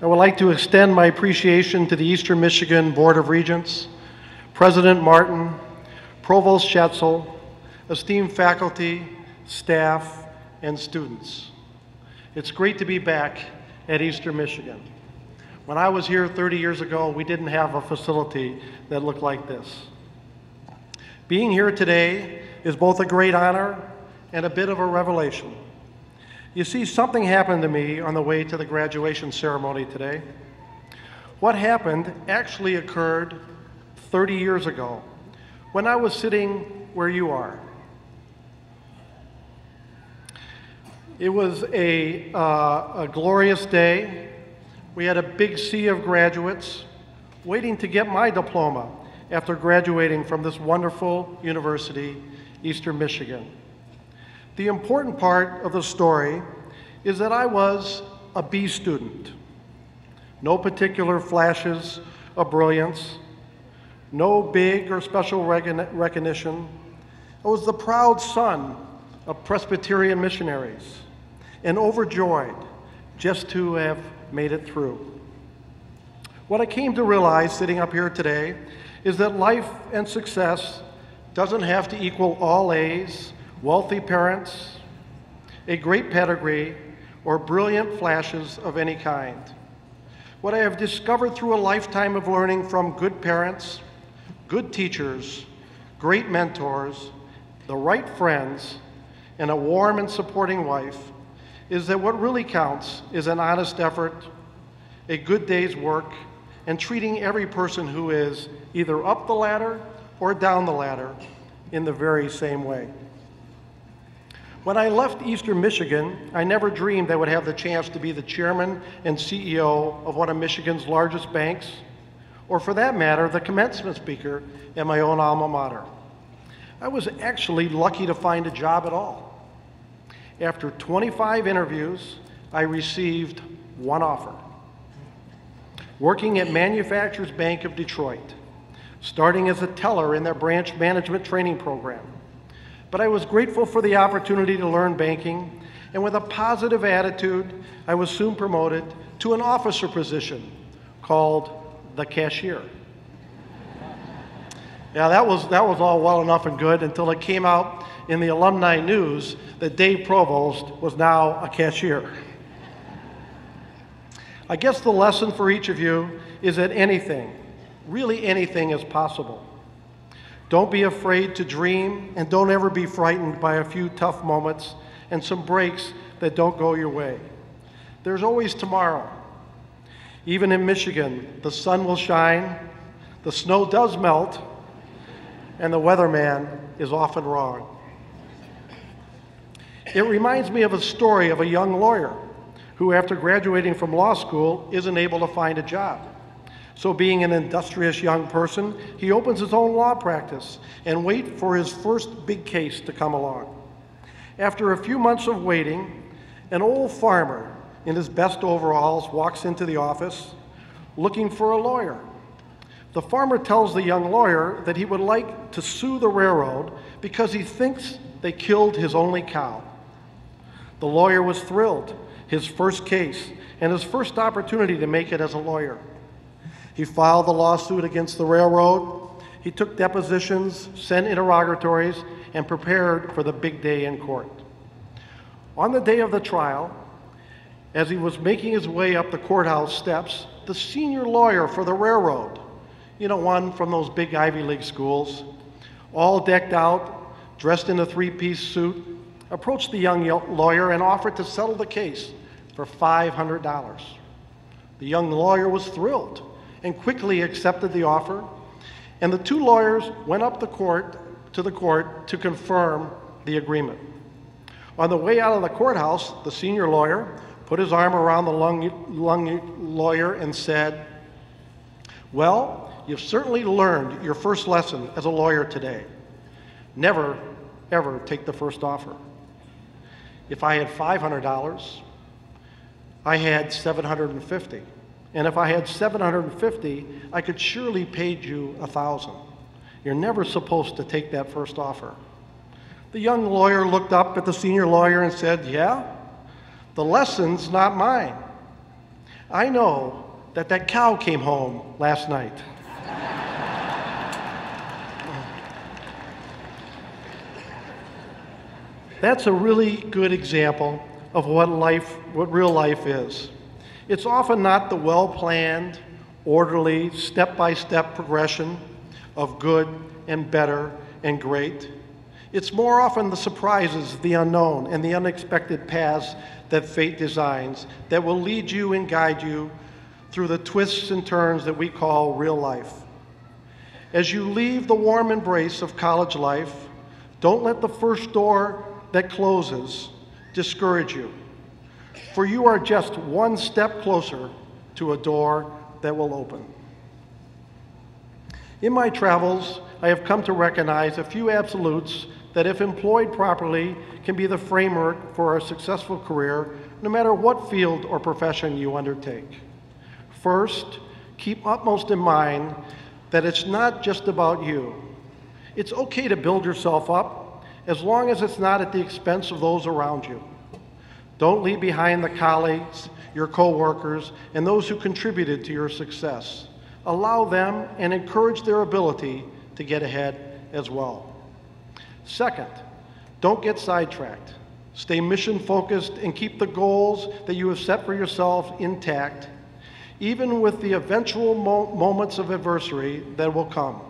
I would like to extend my appreciation to the Eastern Michigan Board of Regents, President Martin, Provost Schetzel, esteemed faculty, staff, and students. It's great to be back at Eastern Michigan. When I was here 30 years ago, we didn't have a facility that looked like this. Being here today is both a great honor and a bit of a revelation. You see, something happened to me on the way to the graduation ceremony today. What happened actually occurred 30 years ago when I was sitting where you are. It was a glorious day. We had a big sea of graduates waiting to get my diploma after graduating from this wonderful university, Eastern Michigan. The important part of the story is that I was a B student. No particular flashes of brilliance, no big or special recognition. I was the proud son of Presbyterian missionaries and overjoyed just to have made it through. What I came to realize sitting up here today is that life and success doesn't have to equal all A's, wealthy parents, a great pedigree, or brilliant flashes of any kind. What I have discovered through a lifetime of learning from good parents, good teachers, great mentors, the right friends, and a warm and supporting wife is that what really counts is an honest effort, a good day's work, and treating every person who is either up the ladder or down the ladder in the very same way. When I left Eastern Michigan, I never dreamed I would have the chance to be the chairman and CEO of one of Michigan's largest banks, or for that matter, the commencement speaker at my own alma mater. I was actually lucky to find a job at all. After 25 interviews, I received one offer. Working at Manufacturers Bank of Detroit, starting as a teller in their branch management training program. But I was grateful for the opportunity to learn banking, and with a positive attitude, I was soon promoted to an officer position called the cashier. Yeah, that was all well enough and good until it came out in the alumni news that Dave Provost was now a cashier. I guess the lesson for each of you is that anything, really anything, is possible. Don't be afraid to dream, and don't ever be frightened by a few tough moments and some breaks that don't go your way. There's always tomorrow. Even in Michigan, the sun will shine, the snow does melt, and the weatherman is often wrong. It reminds me of a story of a young lawyer who, after graduating from law school, isn't able to find a job. So being an industrious young person, he opens his own law practice and waits for his first big case to come along. After a few months of waiting, an old farmer in his best overalls walks into the office looking for a lawyer. The farmer tells the young lawyer that he would like to sue the railroad because he thinks they killed his only cow. The lawyer was thrilled, his first case, and his first opportunity to make it as a lawyer. He filed the lawsuit against the railroad. He took depositions, sent interrogatories, and prepared for the big day in court. On the day of the trial, as he was making his way up the courthouse steps, the senior lawyer for the railroad, you know, one from those big Ivy League schools, all decked out, dressed in a three-piece suit, approached the young lawyer and offered to settle the case for $500. The young lawyer was thrilled and quickly accepted the offer, and the two lawyers went up to the court to confirm the agreement. On the way out of the courthouse, the senior lawyer put his arm around the young lawyer and said, "Well, you've certainly learned your first lesson as a lawyer today. Never, ever take the first offer. If I had $500, I had $750. And if I had $750, I could surely paid you $1,000. You're never supposed to take that first offer." The young lawyer looked up at the senior lawyer and said, "Yeah, the lesson's not mine. I know that that cow came home last night. That's a really good example of what real life is. It's often not the well-planned, orderly, step-by-step progression of good and better and great. It's more often the surprises, the unknown, and the unexpected paths that fate designs that will lead you and guide you through the twists and turns that we call real life. As you leave the warm embrace of college life, don't let the first door that closes discourage you, for you are just one step closer to a door that will open. In my travels, I have come to recognize a few absolutes that, if employed properly, can be the framework for a successful career, no matter what field or profession you undertake. First, keep utmost in mind that it's not just about you. It's okay to build yourself up, as long as it's not at the expense of those around you. Don't leave behind the colleagues, your coworkers, and those who contributed to your success. Allow them and encourage their ability to get ahead as well. Second, don't get sidetracked. Stay mission-focused and keep the goals that you have set for yourself intact, even with the eventual moments of adversity that will come.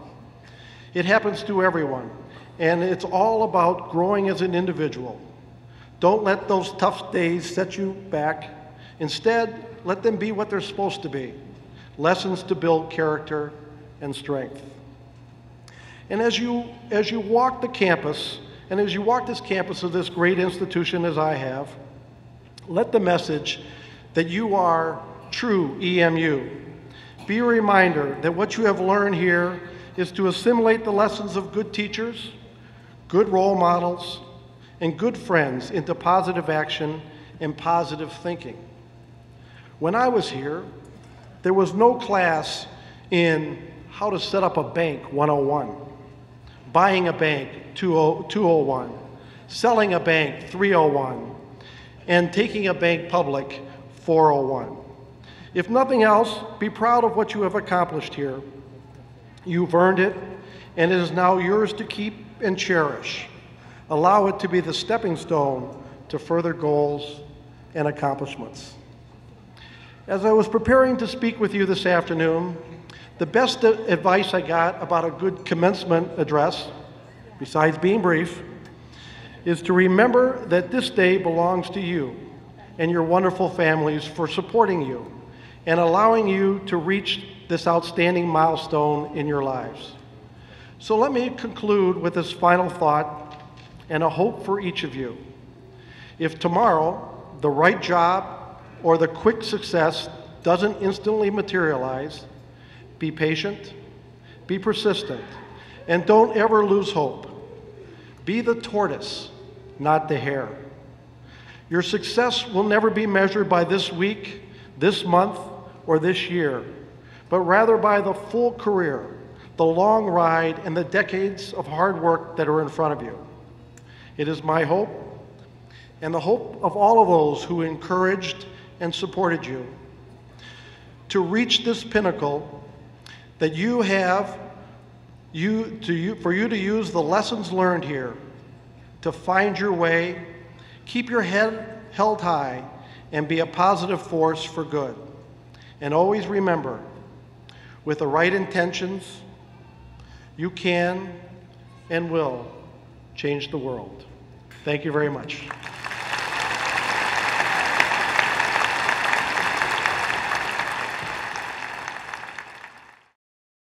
It happens to everyone, and it's all about growing as an individual. Don't let those tough days set you back. Instead, let them be what they're supposed to be, lessons to build character and strength. And as you walk the campus, and as you walk this campus of this great institution as I have, let the message that you are true EMU be a reminder that what you have learned here is to assimilate the lessons of good teachers, good role models, and good friends into positive action and positive thinking. When I was here, there was no class in how to set up a bank 101, buying a bank 201, selling a bank 301, and taking a bank public 401. If nothing else, be proud of what you have accomplished here. You've earned it, and it is now yours to keep and cherish. Allow it to be the stepping stone to further goals and accomplishments. As I was preparing to speak with you this afternoon, the best advice I got about a good commencement address, besides being brief, is to remember that this day belongs to you and your wonderful families for supporting you and allowing you to reach this outstanding milestone in your lives. So let me conclude with this final thought and a hope for each of you. If tomorrow the right job or the quick success doesn't instantly materialize, be patient, be persistent, and don't ever lose hope. Be the tortoise, not the hare. Your success will never be measured by this week, this month, or this year, but rather by the full career, the long ride, and the decades of hard work that are in front of you. It is my hope, and the hope of all of those who encouraged and supported you, to reach this pinnacle that you have, for you to use the lessons learned here to find your way, keep your head held high, and be a positive force for good. And always remember, with the right intentions, you can and will change the world. Thank you very much.